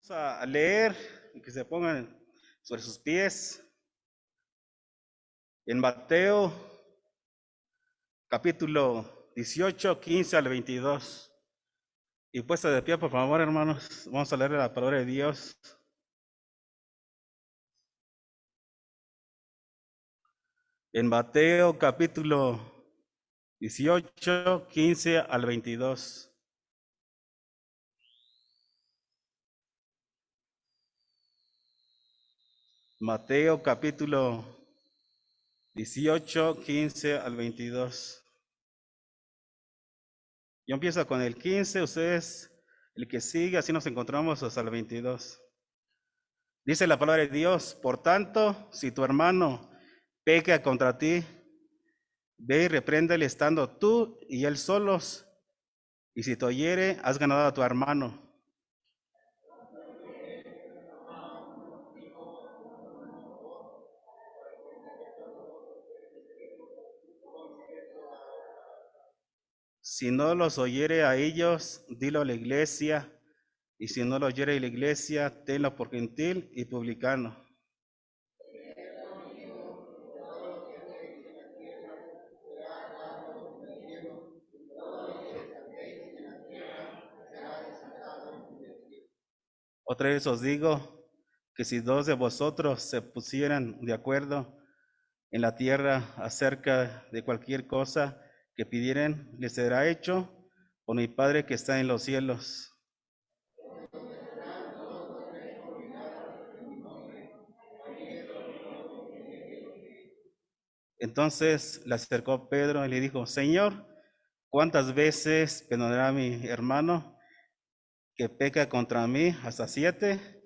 A leer y que se pongan sobre sus pies en Mateo capítulo 18, 15 al 22. Y puesta de pie, por favor, hermanos, vamos a leer la palabra de Dios. En Mateo capítulo 18, 15 al 22. Mateo capítulo 18, 15 al 22. Yo empiezo con el 15, ustedes el que sigue, así nos encontramos hasta el 22. Dice la palabra de Dios: por tanto, si tu hermano peca contra ti, ve y repréndele estando tú y él solos, y si te oyere, has ganado a tu hermano. Si no los oyere a ellos, dilo a la iglesia, y si no lo oyere a la iglesia, tenlo por gentil y publicano. Otra vez os digo que si dos de vosotros se pusieran de acuerdo en la tierra acerca de cualquier cosa que pidieren, les será hecho por mi Padre que está en los cielos. Entonces le acercó Pedro y le dijo: Señor, ¿cuántas veces perdonará mi hermano que peca contra mí? ¿Hasta 7?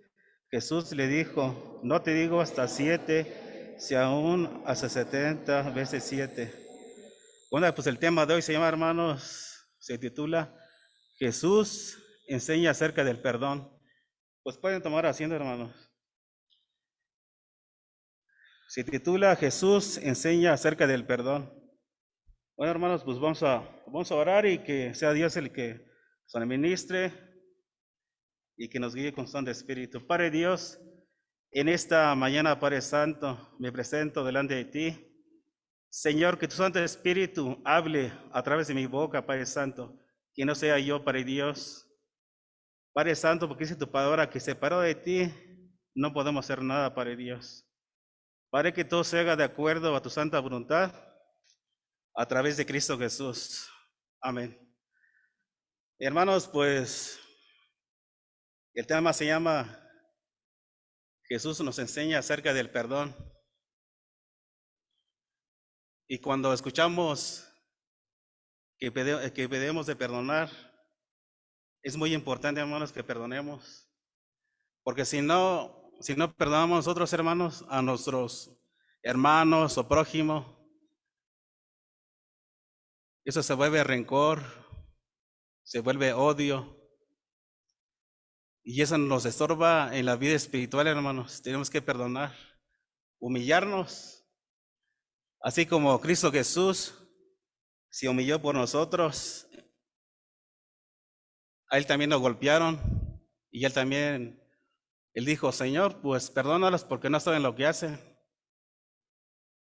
Jesús le dijo: no te digo hasta 7, si aún hasta 70 veces 7. Bueno, pues el tema de hoy se llama, hermanos, se titula Jesús enseña acerca del perdón. Pues pueden tomar asiento, hermanos. Se titula Jesús enseña acerca del perdón. Bueno, hermanos, pues vamos a orar y que sea Dios el que nos administre y que nos guíe con Santo Espíritu. Padre Dios, en esta mañana, Padre Santo, me presento delante de ti. Señor, que tu Santo Espíritu hable a través de mi boca, Padre Santo, que no sea yo, Padre Dios. Padre Santo, porque dice tu palabra que separado de ti no podemos hacer nada, Padre Dios. Padre, que todo se haga de acuerdo a tu santa voluntad a través de Cristo Jesús. Amén. Hermanos, pues el tema se llama Jesús nos enseña acerca del perdón. Y cuando escuchamos que debemos de perdonar, es muy importante, hermanos, que perdonemos. Porque si no perdonamos nosotros, hermanos, a nuestros hermanos o prójimos, eso se vuelve rencor, se vuelve odio. Y eso nos estorba en la vida espiritual, hermanos. Tenemos que perdonar, humillarnos, así como Cristo Jesús se humilló por nosotros. A él también lo golpearon y él dijo: Señor, pues perdónalos porque no saben lo que hacen.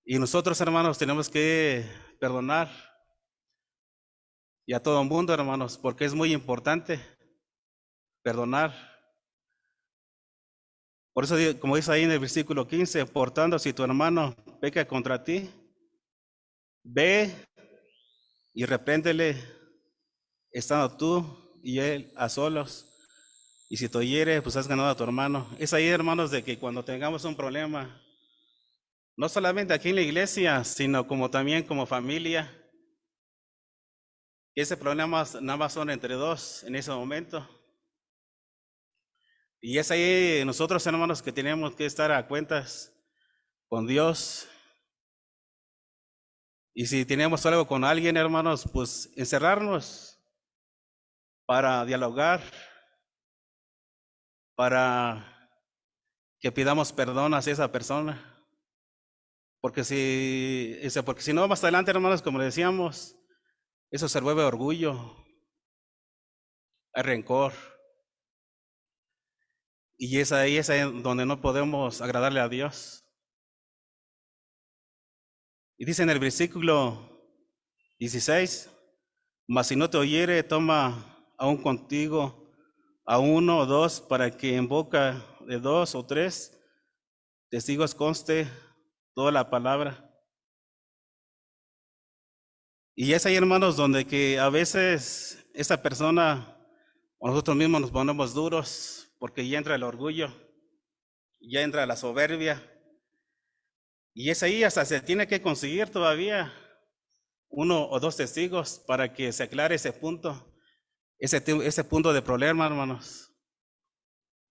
Y nosotros, hermanos, tenemos que perdonar, y a todo el mundo, hermanos, porque es muy importante perdonar. Por eso, como dice ahí en el versículo 15, por tanto, si tu hermano peca contra ti, ve y repréndele estando tú y él a solos. Y si te oyere, pues has ganado a tu hermano. Es ahí, hermanos, de que cuando tengamos un problema, no solamente aquí en la iglesia, sino como también como familia, ese problema nada más son entre dos en ese momento. Y es ahí nosotros, hermanos, que tenemos que estar a cuentas con Dios. Y si tenemos algo con alguien, hermanos, pues encerrarnos para dialogar, para que pidamos perdón hacia esa persona. Porque si no, más adelante, hermanos, como decíamos, eso se vuelve orgullo, hay rencor. Y es ahí donde no podemos agradarle a Dios. Y dice en el versículo 16, mas si no te oyere, toma aún contigo a uno o dos, para que en boca de dos o tres testigos conste toda la palabra. Y es ahí, hermanos, donde que a veces esa persona o nosotros mismos nos ponemos duros, porque ya entra el orgullo, ya entra la soberbia, y es ahí hasta se tiene que conseguir todavía uno o dos testigos para que se aclare ese punto, ese punto de problema, hermanos.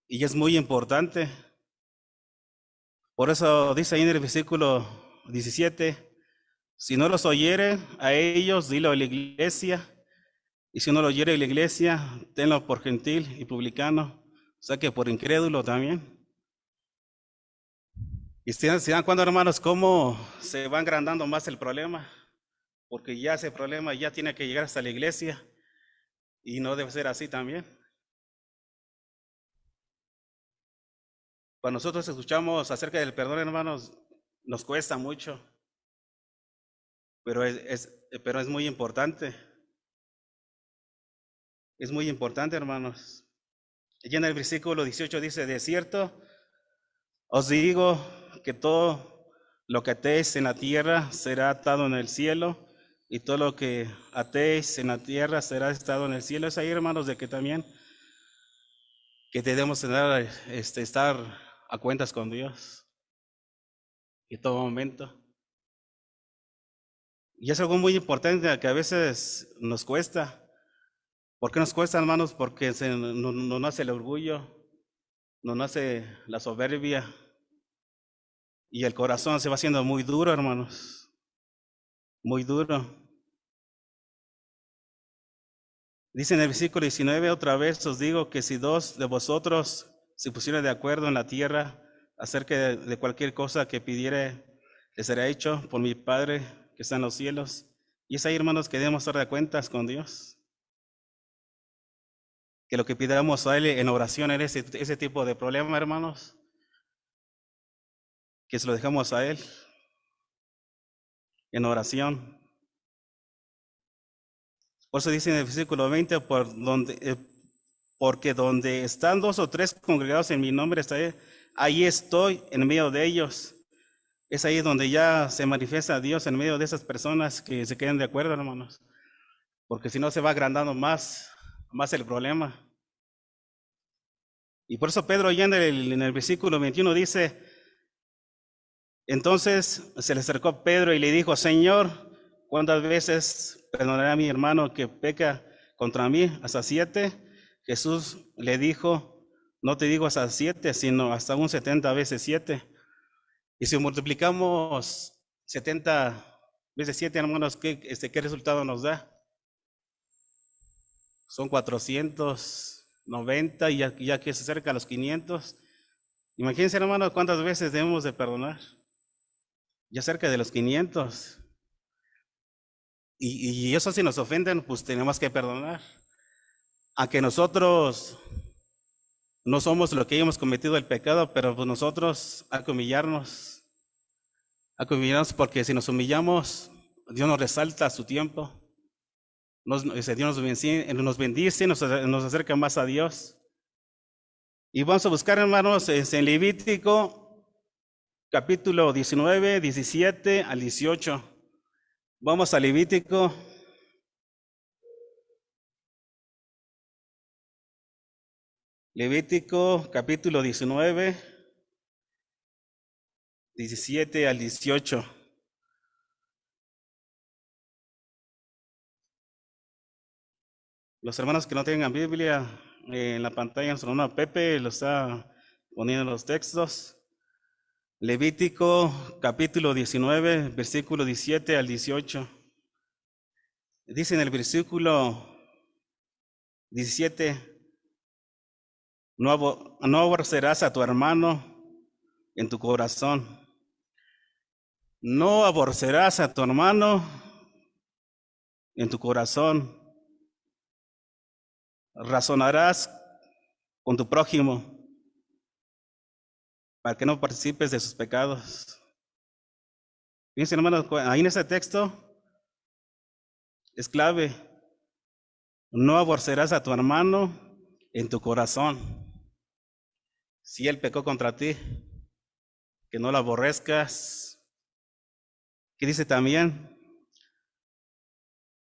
Y es muy importante. Por eso dice ahí en el versículo 17, si no los oyere a ellos, dilo a la iglesia, y si no lo oyere a la iglesia, tenlo por gentil y publicano, o sea que por incrédulo también. Y se dan cuenta, hermanos, cómo se va agrandando más el problema, porque ya ese problema ya tiene que llegar hasta la iglesia, y no debe ser así también. Cuando nosotros escuchamos acerca del perdón, hermanos, nos cuesta mucho, pero es muy importante. Es muy importante, hermanos. Y en el versículo 18 dice, de cierto, os digo que todo lo que atéis en la tierra será atado en el cielo, y todo lo que atéis en la tierra será atado en el cielo. Es ahí, hermanos, de que también que debemos tener, estar a cuentas con Dios en todo momento. Y es algo muy importante que a veces nos cuesta. ¿Por qué nos cuesta, hermanos? Porque nos nace el orgullo, nos nace la soberbia, y el corazón se va haciendo muy duro, hermanos, muy duro. Dice en el versículo 19, otra vez os digo que si dos de vosotros se pusieran de acuerdo en la tierra acerca de cualquier cosa que pidiere, les será hecho por mi Padre que está en los cielos. Y es ahí, hermanos, que debemos estar de cuentas con Dios. Que lo que pidamos a Él en oración en ese tipo de problema, hermanos, que se lo dejamos a Él en oración. Por eso dice en el versículo 20, porque donde están dos o tres congregados en mi nombre, ahí estoy en medio de ellos. Es ahí donde ya se manifiesta Dios en medio de esas personas que se queden de acuerdo, hermanos. Porque si no se va agrandando más el problema. Y por eso Pedro ya en el versículo 21 dice, entonces se le acercó Pedro y le dijo, Señor, ¿cuántas veces perdonaré a mi hermano que peca contra mí? ¿Hasta 7? Jesús le dijo, no te digo hasta 7, sino hasta un 70 veces 7. Y si multiplicamos 70 veces 7, hermanos, ¿qué resultado nos da? Son 490, y ya que se acerca a los 500. Imagínense, hermanos, cuántas veces debemos de perdonar. Ya cerca de los 500. Y eso, si nos ofenden, pues tenemos que perdonar. Aunque nosotros no somos lo que hayamos cometido el pecado, pero pues nosotros hay que humillarnos. Hay que humillarnos, porque si nos humillamos, Dios nos resalta a su tiempo. Dios nos bendice, nos acerca más a Dios. Y vamos a buscar, hermanos, en Levítico, capítulo 19, 17 al 18. Vamos a Levítico. Levítico, capítulo 19, 17 al 18. Los hermanos que no tengan Biblia, en la pantalla, nuestro hermano Pepe lo está poniendo los textos. Levítico, capítulo 19, versículo 17 al 18. Dice en el versículo 17, no aborrecerás a tu hermano en tu corazón. No aborrecerás a tu hermano en tu corazón. Razonarás con tu prójimo para que no participes de sus pecados. Fíjense, hermanos, ahí en ese texto es clave. No aborrecerás a tu hermano en tu corazón. Si él pecó contra ti, que no lo aborrezcas. ¿Qué dice también?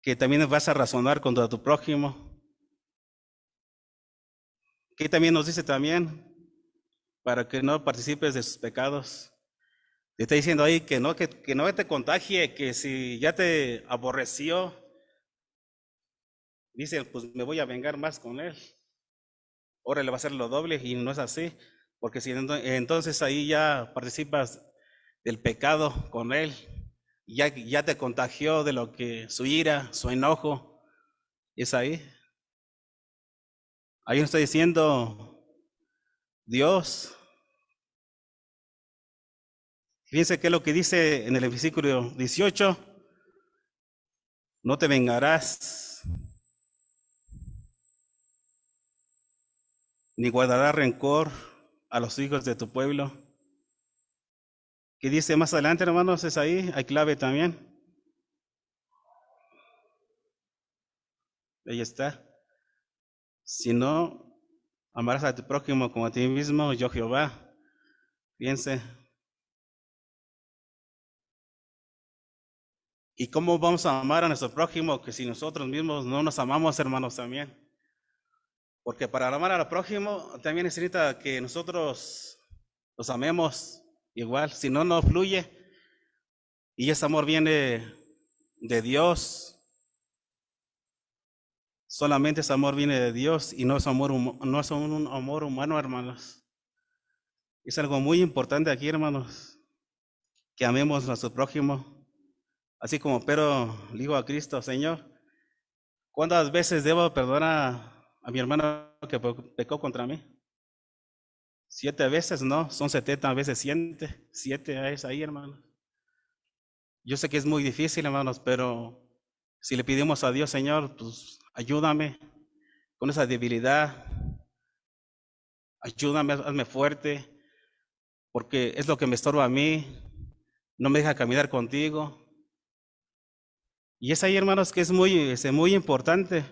Que también vas a razonar contra tu prójimo. ¿Qué también nos dice también? Para que no participes de sus pecados. Te está diciendo ahí que no te contagie, que si ya te aborreció, dice, pues me voy a vengar más con él. Ahora le va a hacer lo doble, y no es así, porque si entonces ahí ya participas del pecado con él, ya te contagió de lo que su ira, su enojo, es ahí. Ahí nos está diciendo Dios. Fíjense qué es lo que dice en el versículo 18. No te vengarás, ni guardarás rencor a los hijos de tu pueblo. ¿Qué dice más adelante, hermanos? Es ahí, hay clave también. Ahí está. Si no, amarás a tu prójimo como a ti mismo, yo Jehová. Fíjense. ¿Y cómo vamos a amar a nuestro prójimo? Que si nosotros mismos no nos amamos, hermanos, también. Porque para amar al prójimo también necesita que nosotros los amemos igual. Si no, no fluye. Y ese amor viene de Dios. Solamente ese amor viene de Dios y no es no es un amor humano, hermanos. Es algo muy importante aquí, hermanos, que amemos a nuestro prójimo. Así como Pedro le dijo a Cristo, Señor, ¿cuántas veces debo perdonar a mi hermano que pecó contra mí? 7 veces, no, son 70 veces 7 es ahí, hermanos. Yo sé que es muy difícil, hermanos, pero si le pedimos a Dios, Señor, pues ayúdame con esa debilidad, ayúdame, hazme fuerte, porque es lo que me estorba a mí, no me deja caminar contigo. Y es ahí, hermanos, que es muy importante.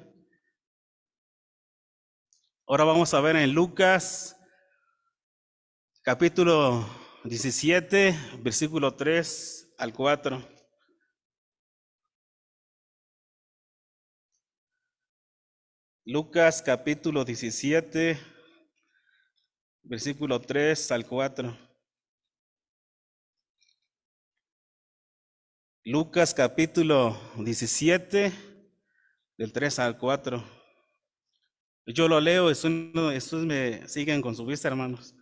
Ahora vamos a ver en Lucas, capítulo 17, versículo 3 al 4. Lucas, capítulo 17, versículo 3 al 4. Lucas, capítulo 17, del 3 al 4. Yo lo leo, estos me siguen con su vista, hermanos.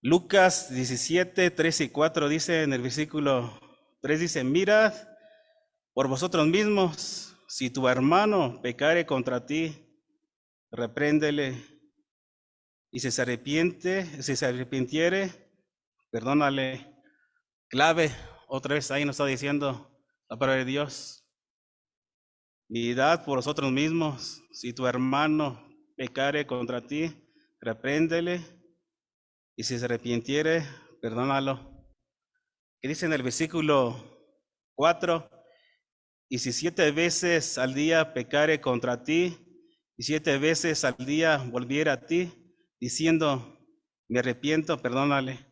Lucas 17, 3 y 4 dice en el versículo 3, dice, mirad por vosotros mismos, si tu hermano pecare contra ti, repréndele, y si se arrepintiere, perdónale. Clave, otra vez ahí nos está diciendo la palabra de Dios. Mirad por vosotros mismos, si tu hermano pecare contra ti, repréndele, y si se arrepintiere, perdónalo. Que dice en el versículo 4, y si 7 veces al día pecare contra ti, y 7 veces al día volviera a ti, diciendo, me arrepiento, perdónale.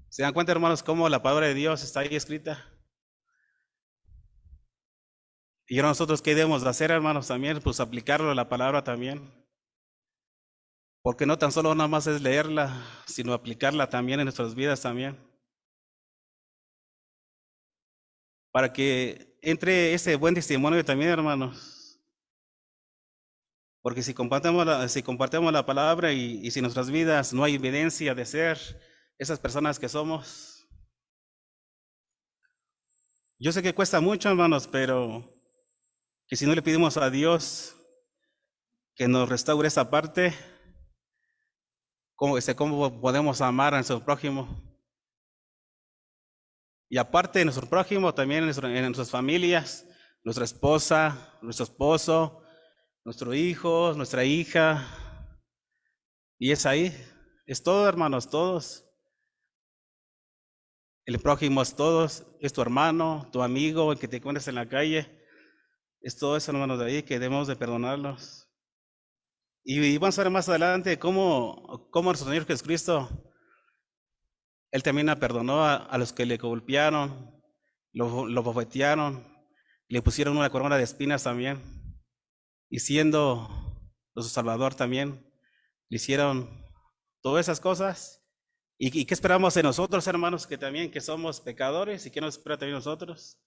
¿Se dan cuenta, hermanos, cómo la palabra de Dios está ahí escrita? Y ahora nosotros, ¿qué debemos de hacer, hermanos? También, pues aplicarlo a la palabra también. Porque no tan solo nada más es leerla, sino aplicarla también en nuestras vidas también. Para que entre ese buen testimonio también, hermanos. Porque si compartimos la palabra y si en nuestras vidas no hay evidencia de ser esas personas que somos. Yo sé que cuesta mucho, hermanos, pero que si no le pedimos a Dios que nos restaure esa parte, ¿cómo podemos amar a nuestro prójimo? Y aparte de nuestro prójimo, también en nuestras familias, nuestra esposa, nuestro esposo, nuestro hijo, nuestra hija. Y es ahí, Es todo, hermanos, todos. El prójimo es todos, es tu hermano, tu amigo, el que te encuentres en la calle. Es todo eso, hermanos, de ahí que debemos de perdonarlos. Y vamos a ver más adelante cómo nuestro Señor Jesucristo, Él también perdonó a los que le golpearon, lo bofetearon, le pusieron una corona de espinas también. Y siendo su Salvador también, le hicieron todas esas cosas. ¿Y qué esperamos de nosotros, hermanos, que también que somos pecadores? ¿Y qué nos espera también nosotros?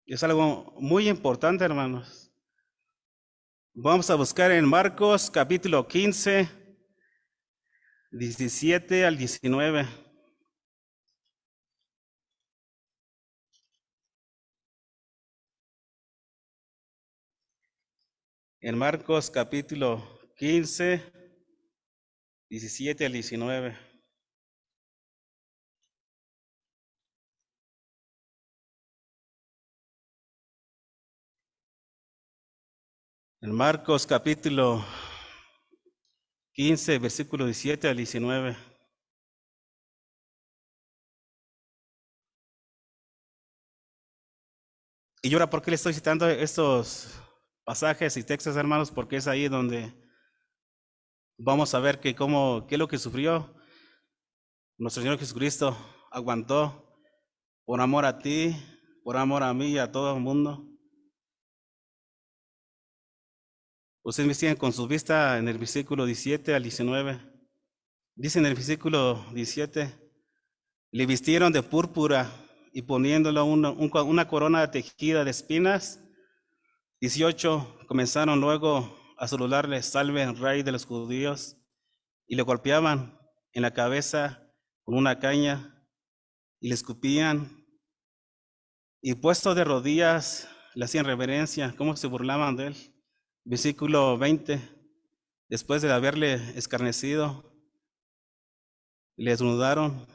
Es algo muy importante, hermanos. Vamos a buscar en Marcos capítulo 15, 17 al 19. En Marcos capítulo 15, 17 al 19. En Marcos capítulo 15, versículo 17 al 19. Y ahora, ¿por qué le estoy citando estos pasajes y textos, hermanos? Porque es ahí donde vamos a ver qué es lo que sufrió nuestro Señor Jesucristo. Aguantó por amor a ti, por amor a mí y a todo el mundo. Ustedes me siguen con su vista en el versículo 17 al 19. Dice en el versículo 17, le vistieron de púrpura y poniéndolo una corona tejida de espinas. 18, comenzaron luego a saludarle, salve, rey de los judíos, y le golpeaban en la cabeza con una caña y le escupían, y puesto de rodillas le hacían reverencia, cómo se burlaban de él. Versículo 20, después de haberle escarnecido, le desnudaron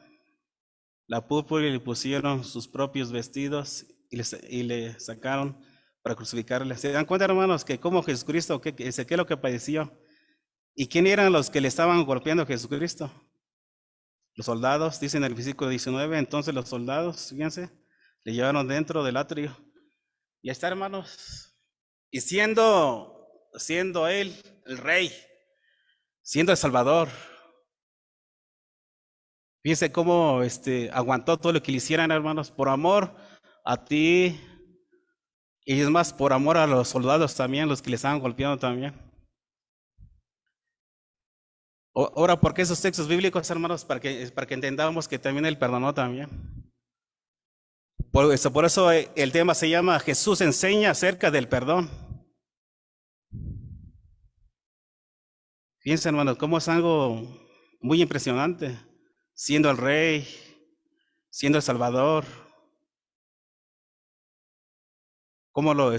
la púrpura y le pusieron sus propios vestidos y le sacaron para crucificarle. ¿Se dan cuenta, hermanos, que como Jesucristo, qué es lo que padeció? ¿Y quién eran los que le estaban golpeando a Jesucristo? Los soldados, dicen en el versículo 19, entonces los soldados, fíjense, le llevaron dentro del atrio. Y ahí está, hermanos. Y siendo él el rey, siendo el Salvador, fíjense cómo aguantó todo lo que le hicieran, hermanos, por amor a ti. Y es más, por amor a los soldados también, los que le estaban golpeando también. Ahora, ¿por qué esos textos bíblicos, hermanos? Para que entendamos que también Él perdonó también. Por eso el tema se llama Jesús enseña acerca del perdón. Fíjense, hermanos, cómo es algo muy impresionante. Siendo el rey, siendo el Salvador, cómo lo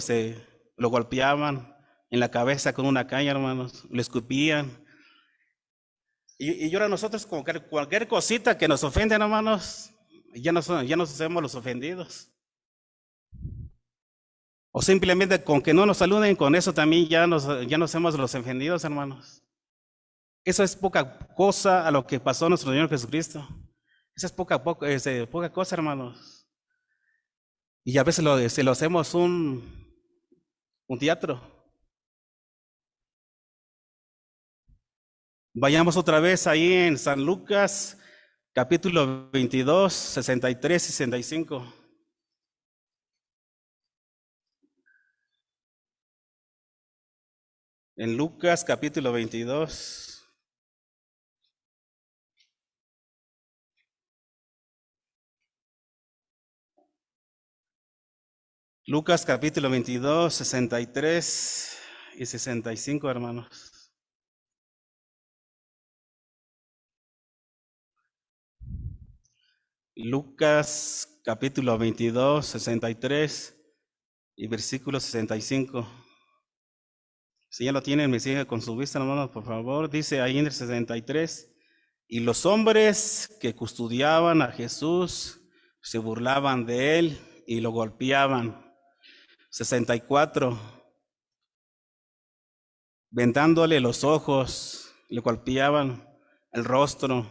golpeaban en la cabeza con una caña, hermanos, lo escupían. Y ahora nosotros con cualquier cosita que nos ofenden, hermanos, ya nos hacemos los ofendidos. O simplemente con que no nos saluden, con eso también ya nos hacemos los ofendidos, hermanos. Eso es poca cosa a lo que pasó nuestro Señor Jesucristo. Eso es poca cosa, hermanos. Y a veces lo hacemos un teatro. Vayamos otra vez ahí en San Lucas, capítulo 22, 63 y 65. En Lucas, capítulo 22. Lucas, capítulo 22, 63 y 65, hermanos. Lucas capítulo 22, 63 y versículo 65. Si ya lo tienen, me sigue con su vista, hermanos, por favor. Dice ahí en el 63, y los hombres que custodiaban a Jesús se burlaban de él y lo golpeaban. 64, vendándole los ojos, le golpeaban el rostro,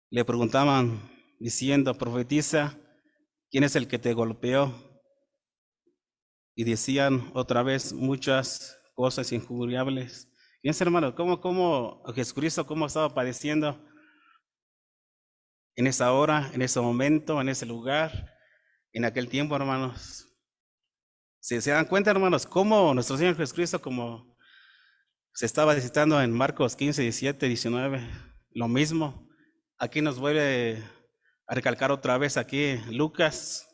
le preguntaban diciendo, profetiza, ¿quién es el que te golpeó? Y decían otra vez muchas cosas injuriables. Fíjense, hermanos, cómo Jesucristo, cómo estaba padeciendo en esa hora, en ese momento, en ese lugar, en aquel tiempo, hermanos. Si se dan cuenta, hermanos, cómo nuestro Señor Jesucristo, como se estaba citando en Marcos 15, 17, 19, lo mismo. Aquí nos vuelve a recalcar otra vez aquí Lucas,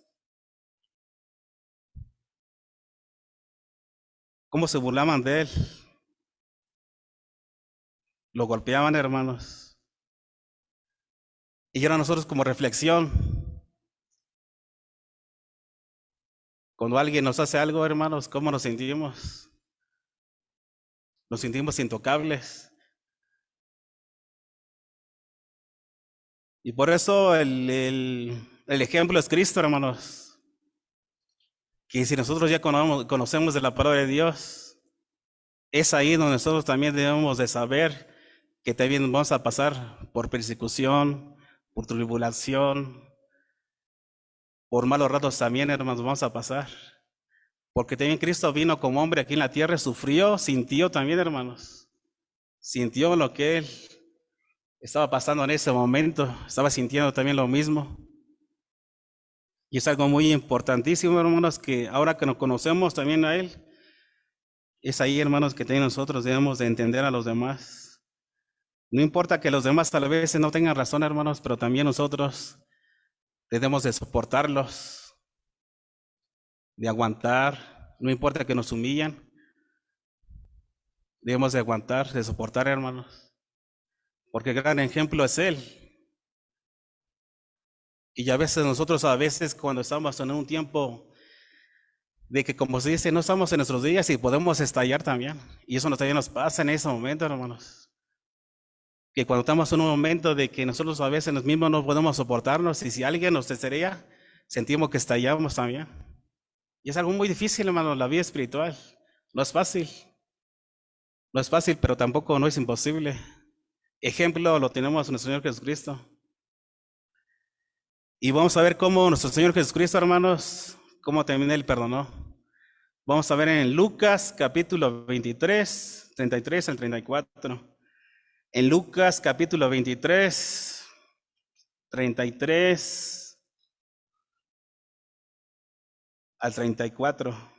cómo se burlaban de él, lo golpeaban, hermanos. Y ahora nosotros como reflexión, cuando alguien nos hace algo, hermanos, ¿cómo nos sentimos? Nos sentimos intocables. Y por eso el ejemplo es Cristo, hermanos. Que si nosotros ya conocemos de la palabra de Dios, es ahí donde nosotros también debemos de saber que también vamos a pasar por persecución, por tribulación, por malos ratos también, hermanos, vamos a pasar. Porque también Cristo vino como hombre aquí en la tierra, sufrió, sintió también, hermanos. Sintió lo que Él estaba pasando en ese momento, estaba sintiendo también lo mismo. Y es algo muy importantísimo, hermanos, que ahora que nos conocemos también a Él, es ahí, hermanos, que también nosotros debemos de entender a los demás. No importa que los demás tal vez no tengan razón, hermanos, pero también nosotros debemos de soportarlos, de aguantar, no importa que nos humillan, debemos de aguantar, de soportar, hermanos, porque el gran ejemplo es Él. Y a veces nosotros, cuando estamos en un tiempo de que, como se dice, no estamos en nuestros días y podemos estallar también. Y eso también nos pasa en ese momento, hermanos. Que cuando estamos en un momento de que nosotros a veces mismos no podemos soportarnos y si alguien nos desearía, sentimos que estallamos también. Y es algo muy difícil, hermano, la vida espiritual. No es fácil. No es fácil, pero tampoco no es imposible. Ejemplo lo tenemos en nuestro Señor Jesucristo. Y vamos a ver cómo nuestro Señor Jesucristo, hermanos, cómo también Él perdonó. Vamos a ver en Lucas capítulo 23, 33 al 34. En Lucas capítulo 23, 33 al 34.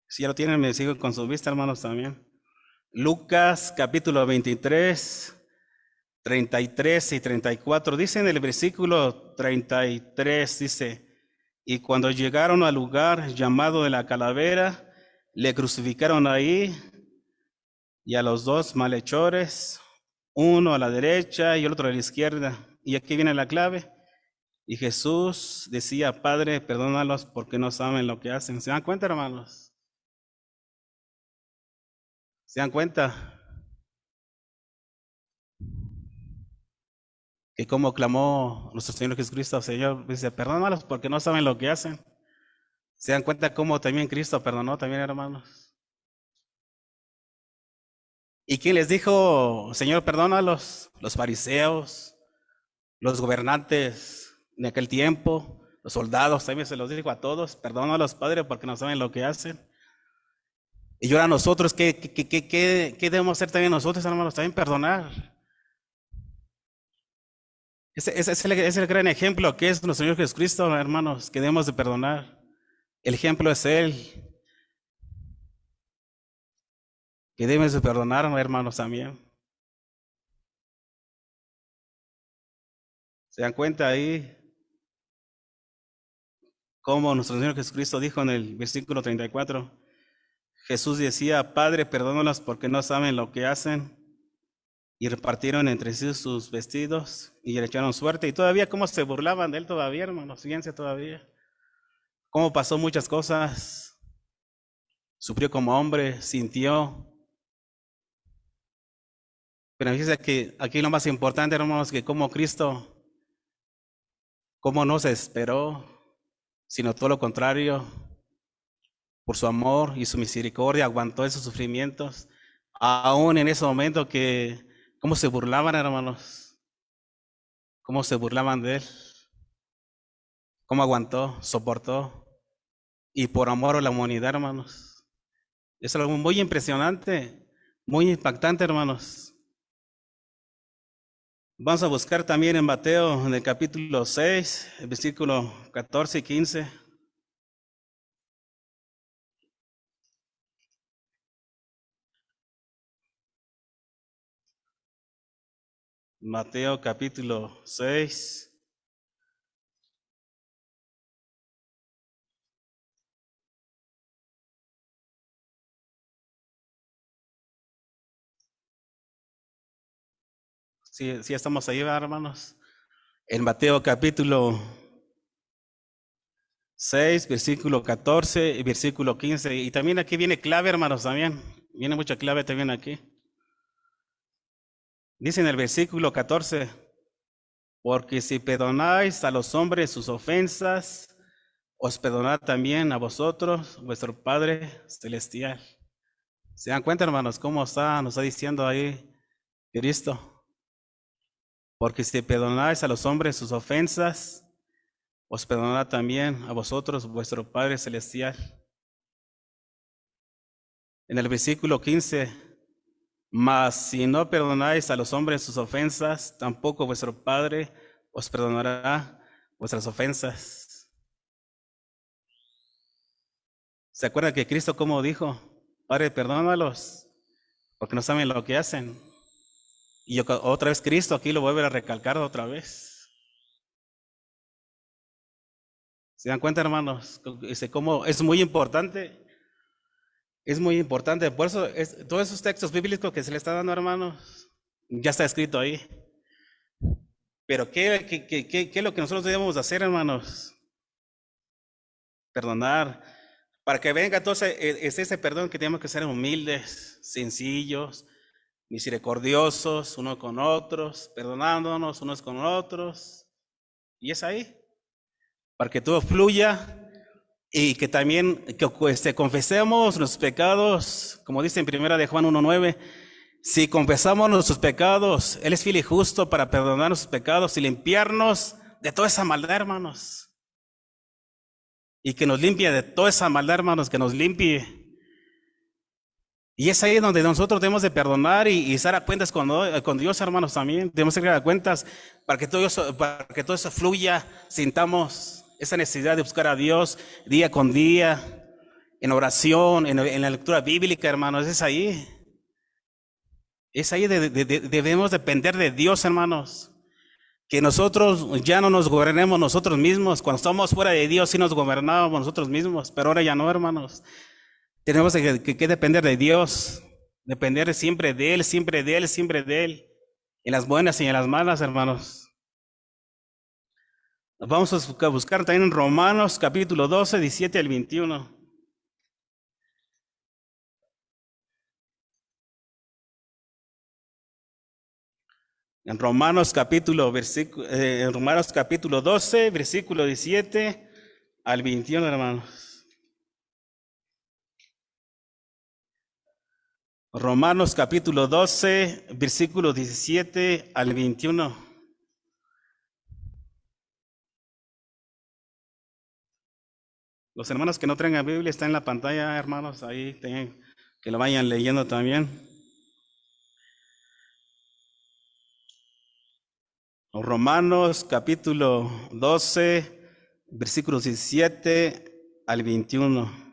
Si ya lo tienen, me sigo con su vista, hermanos, también. Lucas capítulo 23, 33 y 34. Dice en el versículo 33, dice, y cuando llegaron al lugar llamado de la calavera, le crucificaron ahí y a los dos malhechores, uno a la derecha y el otro a la izquierda. Y aquí viene la clave. Y Jesús decía, Padre, perdónalos porque no saben lo que hacen. ¿Se dan cuenta, hermanos? ¿Se dan cuenta? Que como clamó nuestro Señor Jesucristo, Señor, dice, perdónalos porque no saben lo que hacen. ¿Se dan cuenta cómo también Cristo perdonó también, hermanos? ¿Y quién les dijo, Señor, perdónalos? Los fariseos, los gobernantes de aquel tiempo, los soldados, también se los dijo a todos, perdónalos, Padre, porque no saben lo que hacen. Y ahora nosotros, ¿qué debemos hacer también nosotros, hermanos? También perdonar. Ese es el gran ejemplo que es nuestro Señor Jesucristo, hermanos, que debemos de perdonar. El ejemplo es Él. Que debemos de perdonar, hermanos, también. ¿Se dan cuenta ahí cómo nuestro Señor Jesucristo dijo en el versículo 34? Jesús decía, Padre, perdónalos porque no saben lo que hacen. Y repartieron entre sí sus vestidos y le echaron suerte. Y todavía cómo se burlaban de Él todavía, hermanos. Fíjense todavía. Cómo pasó muchas cosas. Sufrió como hombre, sintió. Pero fíjense que aquí lo más importante, hermanos, que como Cristo, cómo no se esperó, sino todo lo contrario, por su amor y su misericordia, aguantó esos sufrimientos, aún en ese momento que, cómo se burlaban, hermanos, cómo se burlaban de él, cómo aguantó, soportó, y por amor a la humanidad, hermanos. Es algo muy impresionante, muy impactante, hermanos. Vamos a buscar también en Mateo, en el capítulo 6, el versículo 14 y 15. Mateo capítulo 6. Sí, estamos ahí, ¿verdad, hermanos? En Mateo capítulo 6, versículo 14 y versículo 15. Y también aquí viene clave, hermanos, también. Viene mucha clave también aquí. Dice en el versículo 14, porque si perdonáis a los hombres sus ofensas, os perdonará también a vosotros vuestro Padre Celestial. ¿Se dan cuenta, hermanos, cómo nos está diciendo ahí Cristo? Porque si perdonáis a los hombres sus ofensas, os perdonará también a vosotros vuestro Padre Celestial. En el versículo 15, mas si no perdonáis a los hombres sus ofensas, tampoco vuestro Padre os perdonará vuestras ofensas. ¿Se acuerdan que Cristo cómo dijo? Padre, perdónalos, porque no saben lo que hacen. Y otra vez Cristo aquí lo vuelve a recalcar otra vez. ¿Se dan cuenta, hermanos? Cómo es muy importante. Es muy importante. Por eso, todos esos textos bíblicos que se le está dando, hermanos, ya está escrito ahí. Pero ¿qué es lo que nosotros debemos hacer, hermanos? Perdonar. Para que venga entonces ese perdón que tenemos que ser humildes, sencillos, misericordiosos unos con otros, perdonándonos unos con otros. Y es ahí. Para que todo fluya y que también confesemos nuestros pecados, como dice en primera de Juan 1:9. Si confesamos nuestros pecados, Él es fiel y justo para perdonar nuestros pecados y limpiarnos de toda esa maldad, hermanos. Y que nos limpie de toda esa maldad, hermanos, que nos limpie. Y es ahí donde nosotros debemos de perdonar y estar a cuentas con Dios, hermanos, también. Debemos estar a cuentas para que todo eso fluya, sintamos esa necesidad de buscar a Dios día con día, en oración, en la lectura bíblica, hermanos. Es ahí. Es ahí debemos depender de Dios, hermanos. Que nosotros ya no nos gobernemos nosotros mismos. Cuando estamos fuera de Dios sí nos gobernábamos nosotros mismos, pero ahora ya no, hermanos. Tenemos que depender de Dios, depender siempre de Él, siempre de Él, siempre de Él, en las buenas y en las malas, hermanos. Vamos a buscar también en Romanos capítulo 12, 17 al 21. En Romanos capítulo 12, versículo 17 al 21, hermanos. Romanos capítulo 12, versículo 17 al 21. Los hermanos que no tengan Biblia está en la pantalla, hermanos, ahí que lo vayan leyendo también. Romanos capítulo 12, versículos 17 al 21.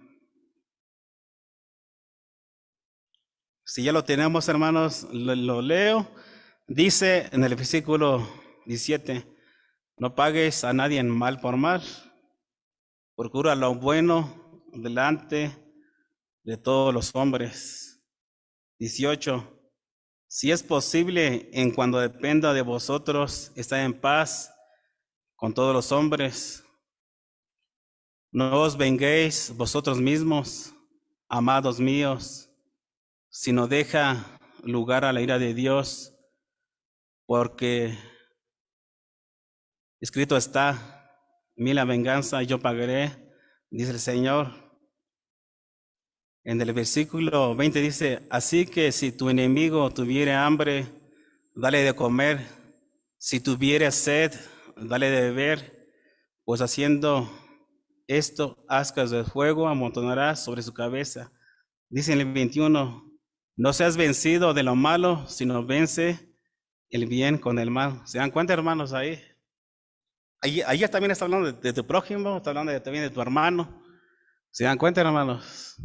Si ya lo tenemos, hermanos, lo leo. Dice en el versículo 17, no pagues a nadie mal por mal, procura lo bueno delante de todos los hombres. 18, si es posible, en cuando dependa de vosotros, estad en paz con todos los hombres. No os venguéis vosotros mismos, amados míos, sino deja lugar a la ira de Dios, porque escrito está, mí la venganza yo pagaré, dice el Señor. En el versículo 20 dice, así que si tu enemigo tuviere hambre, dale de comer, si tuviere sed, dale de beber, pues haciendo esto, ascas de fuego amontonarás sobre su cabeza. Dice en el 21, no seas vencido de lo malo, sino vence el bien con el mal. ¿Se dan cuenta, hermanos, ahí? Ahí también está hablando de tu prójimo, está hablando también de tu hermano. ¿Se dan cuenta, hermanos?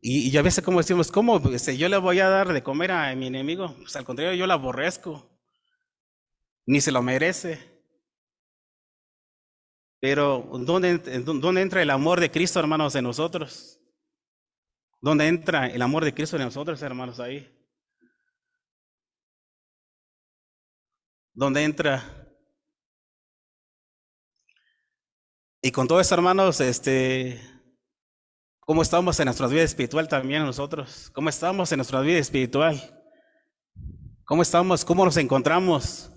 Y a veces como decimos, ¿cómo yo le voy a dar de comer a mi enemigo? Pues al contrario, yo lo aborrezco, ni se lo merece. Pero ¿dónde entra el amor de Cristo, hermanos, en nosotros? ¿Dónde entra el amor de Cristo en nosotros, hermanos, ahí? ¿Dónde entra? Y con todo eso, hermanos, ¿cómo estamos en nuestra vida espiritual también nosotros? ¿Cómo estamos en nuestra vida espiritual? ¿Cómo estamos? ¿Cómo nos encontramos?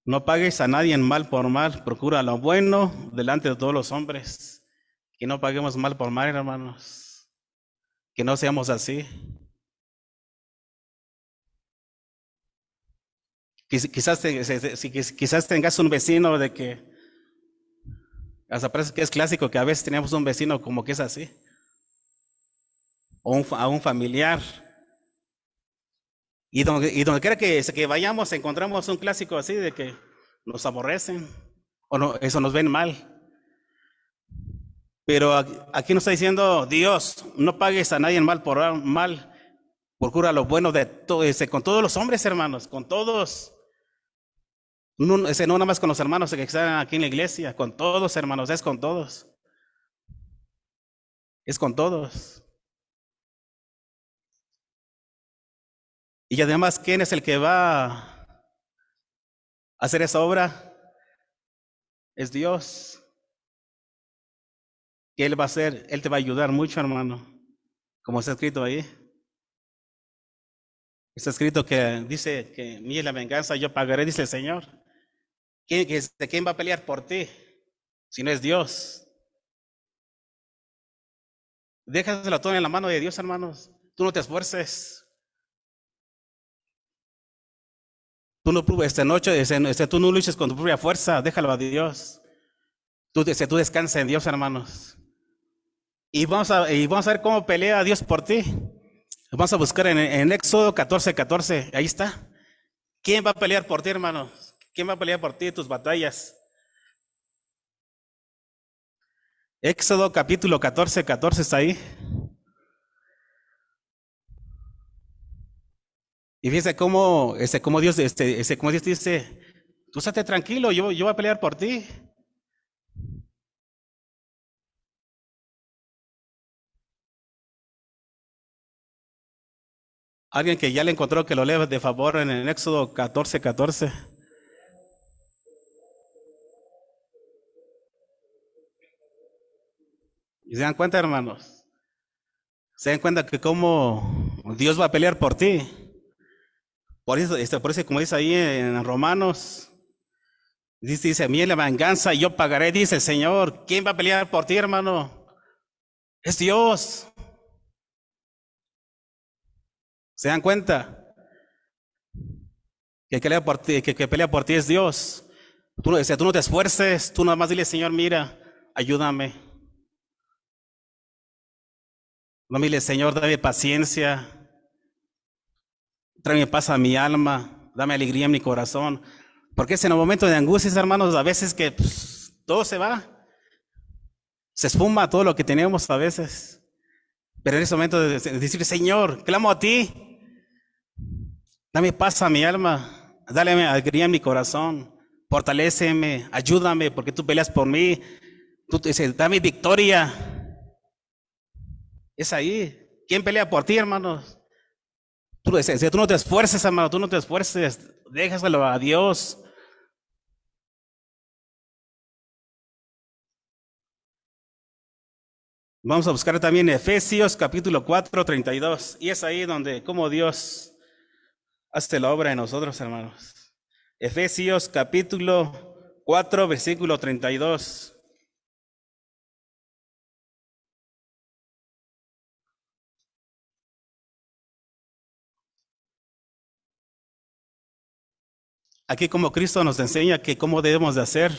No pagues a nadie mal por mal, procura lo bueno delante de todos los hombres. Que no paguemos mal por mal, hermanos. Que no seamos así. Quizás tengas un vecino de que, hasta parece que es clásico que a veces tenemos un vecino como que es así, o a un familiar. Y donde quiera que vayamos, encontramos un clásico así de que nos aborrecen, o no, eso nos ven mal. Pero aquí nos está diciendo Dios, no pagues a nadie mal por mal, procura lo bueno de todo, con todos los hombres, hermanos, con todos. No, no nada más con los hermanos que están aquí en la iglesia, con todos, hermanos, es con todos. Es con todos. Y además, ¿quién es el que va a hacer esa obra? Es Dios. ¿Qué Él va a hacer? Él te va a ayudar mucho, hermano. Como está escrito ahí. Está escrito que dice que mía es la venganza, yo pagaré, dice el Señor. ¿Quién va a pelear por ti? Si no es Dios. Déjaselo todo en la mano de Dios, hermanos. Tú no te esfuerces. Tú no tú no luches con tu propia fuerza, déjalo a Dios. Tú descansa en Dios, hermanos. Y vamos a ver cómo pelea Dios por ti. Vamos a buscar en Éxodo 14:14. Ahí está. ¿Quién va a pelear por ti, hermanos? ¿Quién va a pelear por ti tus batallas? Éxodo capítulo 14:14 está ahí. Y fíjense cómo Dios dice, tú estate tranquilo, yo voy a pelear por ti. Alguien que ya le encontró que lo lea de favor en el Éxodo 14:14. Y se dan cuenta, hermanos. Se dan cuenta que cómo Dios va a pelear por ti. Por eso, como dice ahí en Romanos, dice, a mí es la venganza y yo pagaré, dice el Señor. ¿Quién va a pelear por ti, hermano? Es Dios. ¿Se dan cuenta? Que pelea por ti, que pelea por ti es Dios. Tú no te esfuerces, tú nada más dile, Señor, mira, ayúdame. No dile, Señor, dame paciencia, tráeme paz a mi alma, dame alegría en mi corazón. Porque es en el momento de angustias, hermanos, a veces que todo se va, se esfuma todo lo que tenemos a veces. Pero en ese momento de decir, Señor, clamo a ti, dame paz a mi alma, dale alegría en mi corazón, fortaléceme, ayúdame, porque tú peleas por mí, tú te dices, dame victoria. Es ahí. ¿Quién pelea por ti, hermanos? Tú no te esfuerces, hermano, tú no te esfuerces, déjaselo a Dios. Vamos a buscar también Efesios capítulo 4:32. Y es ahí donde, como Dios hace la obra en nosotros, hermanos. Efesios capítulo 4, versículo 32. Aquí como Cristo nos enseña que cómo debemos de hacer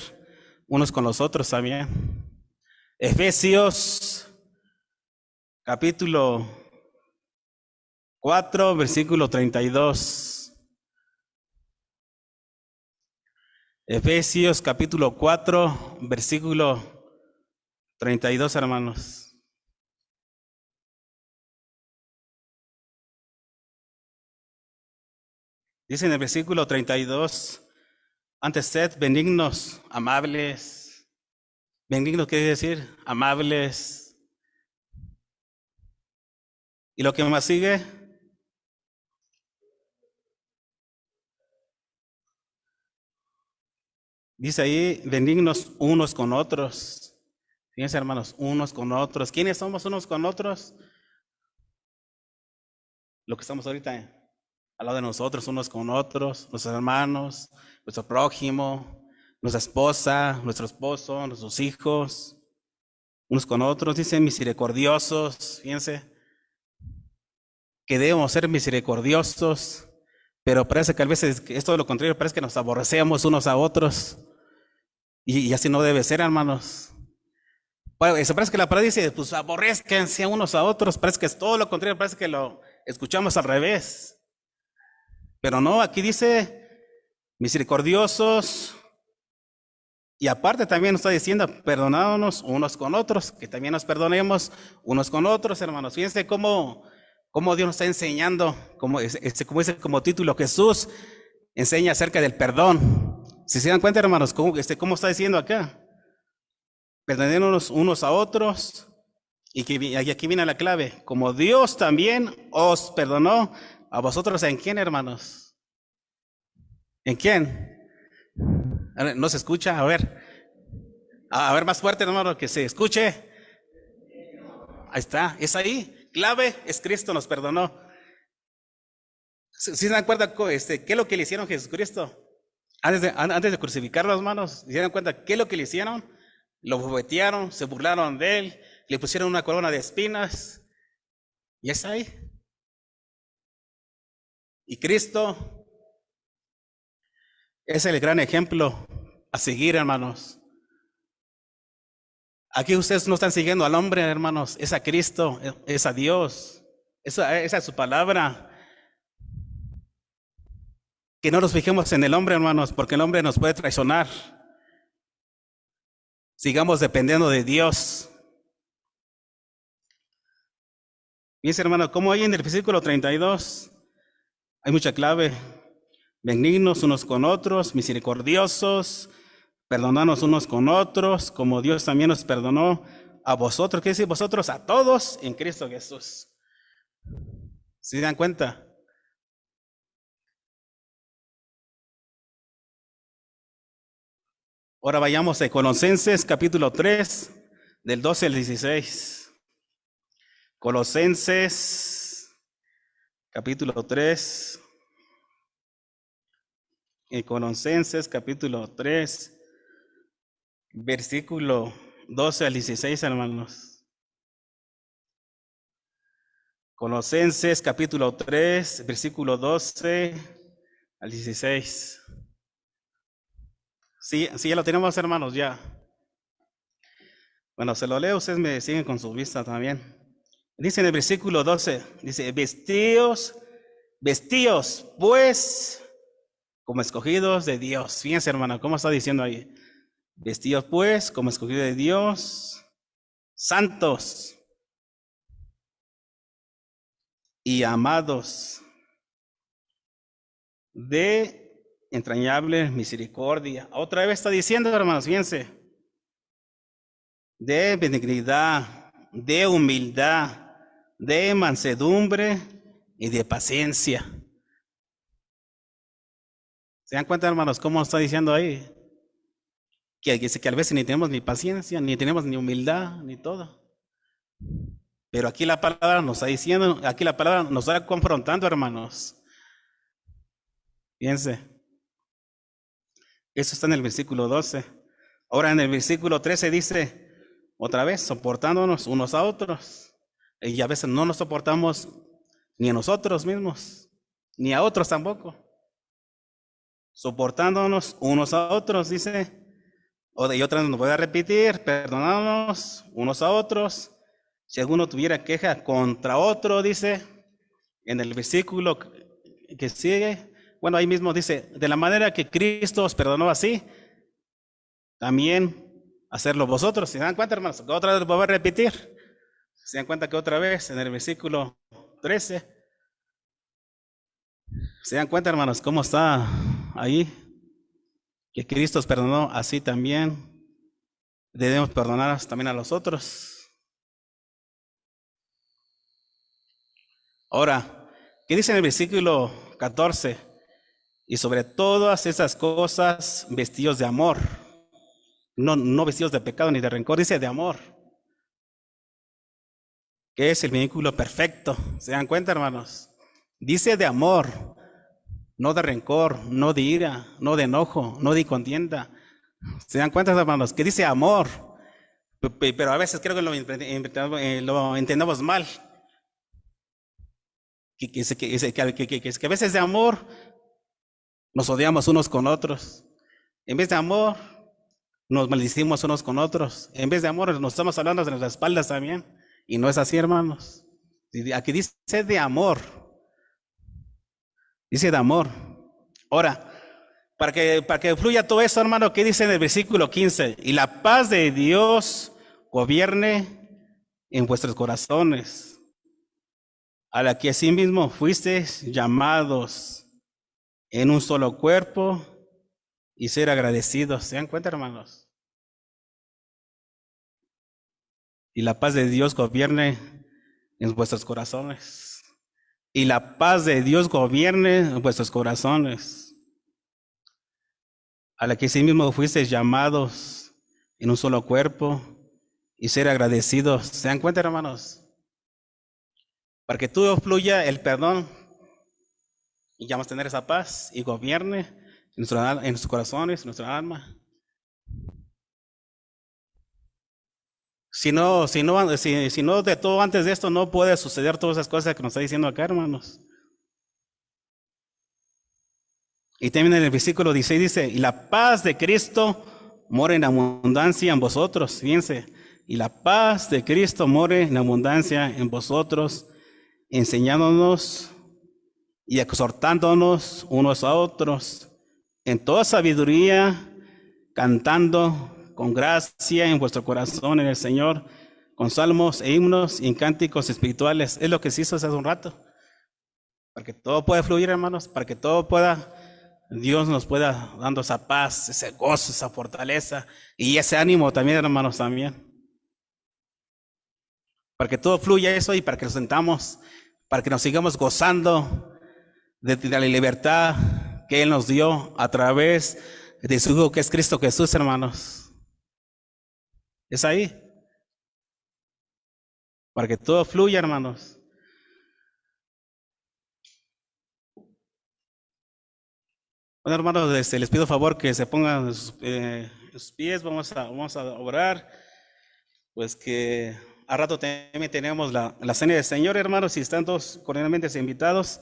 unos con los otros también. Efesios capítulo 4, versículo 32. Efesios capítulo 4, versículo 32, hermanos. Dice en el versículo 32, antes sed benignos, amables. Benigno quiere decir amables. ¿Y lo que más sigue? Dice ahí, benignos unos con otros. Fíjense, hermanos, unos con otros. ¿Quiénes somos unos con otros? Lo que estamos ahorita al lado de nosotros, unos con otros, nuestros hermanos, nuestro prójimo, nuestra esposa, nuestro esposo, nuestros hijos, unos con otros. Dice misericordiosos. Fíjense que debemos ser misericordiosos, pero parece que a veces es todo lo contrario, parece que nos aborrecemos unos a otros. Y así no debe ser, hermanos. Eso parece que la palabra dice, pues aborrezcanse unos a otros, parece que es todo lo contrario, parece que lo escuchamos al revés. Pero no, aquí dice misericordiosos, y aparte también nos está diciendo, perdonándonos unos con otros, que también nos perdonemos unos con otros, hermanos. Fíjense cómo Dios nos está enseñando, como dice como título, Jesús enseña acerca del perdón. Si se dan cuenta, hermanos, cómo está diciendo acá, perdonándonos unos a otros, y aquí viene la clave, como Dios también os perdonó a vosotros. ¿En quién, hermanos? ¿En quién? ¿No se escucha? A ver más fuerte, hermano, que se escuche. Ahí está, es ahí. Clave es Cristo nos perdonó. ¿Sí se dan cuenta qué es lo que le hicieron a Jesucristo? Antes de crucificarlo, hermanos, ¿se dieron cuenta qué es lo que le hicieron? Lo bobetearon, se burlaron de él, le pusieron una corona de espinas. Y es ahí. Y Cristo es el gran ejemplo a seguir, hermanos. Aquí ustedes no están siguiendo al hombre, hermanos, es a Cristo, es a Dios, esa es su palabra. Que no nos fijemos en el hombre, hermanos, porque el hombre nos puede traicionar. Sigamos dependiendo de Dios. Fíjense, hermano, como ahí en el versículo 32 hay mucha clave. Benignos unos con otros, misericordiosos, perdonarnos unos con otros, como Dios también nos perdonó a vosotros. ¿Qué dice vosotros? A todos en Cristo Jesús. ¿Se dan cuenta? Ahora vayamos a Colosenses capítulo 3, del 12 al 16. Colosenses capítulo 3. En Colosenses capítulo 3, versículo 12 al 16, hermanos. Colosenses capítulo 3, versículo 12 al 16. Sí, ya lo tenemos, hermanos, ya. Bueno, se lo leo, ustedes me siguen con su vista también. Dice en el versículo 12, dice, vestíos, pues, como escogidos de Dios. Fíjense, hermano, ¿cómo está diciendo ahí? Vestidos, pues, como escogidos de Dios, santos y amados, de entrañable misericordia. Otra vez está diciendo, hermanos, fíjense, de benignidad, de humildad, de mansedumbre y de paciencia. ¿Se dan cuenta, hermanos, cómo está diciendo ahí? Que a veces ni tenemos ni paciencia, ni tenemos ni humildad, ni todo. Pero aquí la palabra nos está diciendo, aquí la palabra nos está confrontando, hermanos. Fíjense. Eso está en el versículo 12. Ahora en el versículo 13 dice, otra vez, soportándonos unos a otros. Y a veces no nos soportamos ni a nosotros mismos, ni a otros tampoco. Soportándonos unos a otros, dice. Y otra nos voy a repetir, perdonándonos unos a otros. Si alguno tuviera queja contra otro, dice, en el versículo que sigue, bueno, ahí mismo dice, de la manera que Cristo os perdonó así, también hacerlo vosotros. ¿Se dan cuenta, hermanos? Otra vez voy a repetir. ¿Se dan cuenta que otra vez en el versículo 13? ¿Se dan cuenta, hermanos, cómo está ahí? Que Cristo os perdonó, así también debemos perdonar también a los otros. Ahora, ¿qué dice en el versículo 14? Y sobre todas esas cosas, vestidos de amor. No vestidos de pecado ni de rencor, dice de amor. Que es el vínculo perfecto. ¿Se dan cuenta, hermanos? Dice de amor, no de rencor, no de ira, no de enojo, no de contienda. ¿Se dan cuenta, hermanos? Que dice amor. Pero a veces creo que lo entendemos mal. Que a veces de amor nos odiamos unos con otros. En vez de amor, nos maldecimos unos con otros. En vez de amor, nos estamos hablando de nuestras espaldas también. Y no es así, hermanos. Aquí dice de amor. Dice de amor. Ahora, para que fluya todo eso, hermano, ¿qué dice en el versículo 15? Y la paz de Dios gobierne en vuestros corazones, a la que asimismo fuisteis llamados en un solo cuerpo, y ser agradecidos. ¿Se dan cuenta, hermanos? Y la paz de Dios gobierne en vuestros corazones. Y la paz de Dios gobierne en vuestros corazones, a la que sí mismo fuisteis llamados en un solo cuerpo, y ser agradecidos. ¿Se dan cuenta, hermanos? Para que todo fluya el perdón, y ya vamos a tener esa paz y gobierne en nuestros corazones, en nuestra alma. Si no de todo antes de esto no puede suceder todas esas cosas que nos está diciendo acá, hermanos. Y también en el versículo 16 dice, y la paz de Cristo mora en abundancia en vosotros. Fíjense, y la paz de Cristo more en abundancia en vosotros, enseñándonos y exhortándonos unos a otros en toda sabiduría, cantando con gracia en vuestro corazón en el Señor, con salmos e himnos y cánticos espirituales. Es lo que se hizo hace un rato. Para que todo pueda fluir, hermanos, para que todo pueda, Dios nos pueda dando esa paz, ese gozo, esa fortaleza y ese ánimo también, hermanos, también. Para que todo fluya eso y para que nos sentamos, para que nos sigamos gozando de la libertad que Él nos dio a través de su Hijo que es Cristo Jesús, hermanos. Es ahí. Para que todo fluya, hermanos. Bueno, hermanos, les pido favor que se pongan en sus pies. Vamos a orar. Pues que a rato también tenemos la cena del Señor, hermanos, y están todos cordialmente invitados.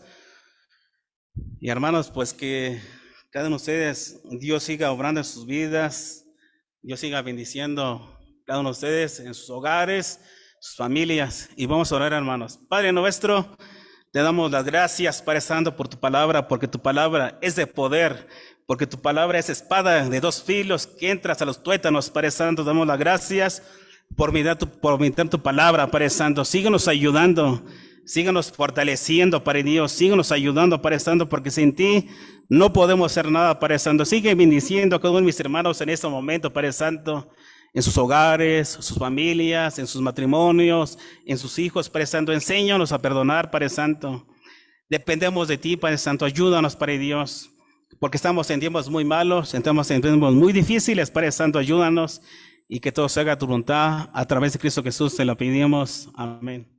Y hermanos, pues que cada uno de ustedes, Dios siga obrando en sus vidas, Dios siga bendiciendo cada uno de ustedes en sus hogares, sus familias. Y vamos a orar, hermanos. Padre nuestro, te damos las gracias, Padre Santo, por tu palabra, porque tu palabra es de poder, porque tu palabra es espada de dos filos que entras a los tuétanos, Padre Santo. Damos las gracias por meditar tu palabra, Padre Santo. Síguenos ayudando, síguenos fortaleciendo, Padre Dios. Síguenos ayudando, Padre Santo, porque sin ti no podemos hacer nada, Padre Santo. Sigue bendiciendo a cada uno de mis hermanos en este momento, Padre Santo, en sus hogares, sus familias, en sus matrimonios, en sus hijos, Padre Santo. Enséñanos a perdonar, Padre Santo. Dependemos de ti, Padre Santo. Ayúdanos, Padre Dios, porque estamos en tiempos muy malos, estamos en tiempos muy difíciles, Padre Santo. Ayúdanos y que todo se haga a tu voluntad. A través de Cristo Jesús te lo pedimos. Amén.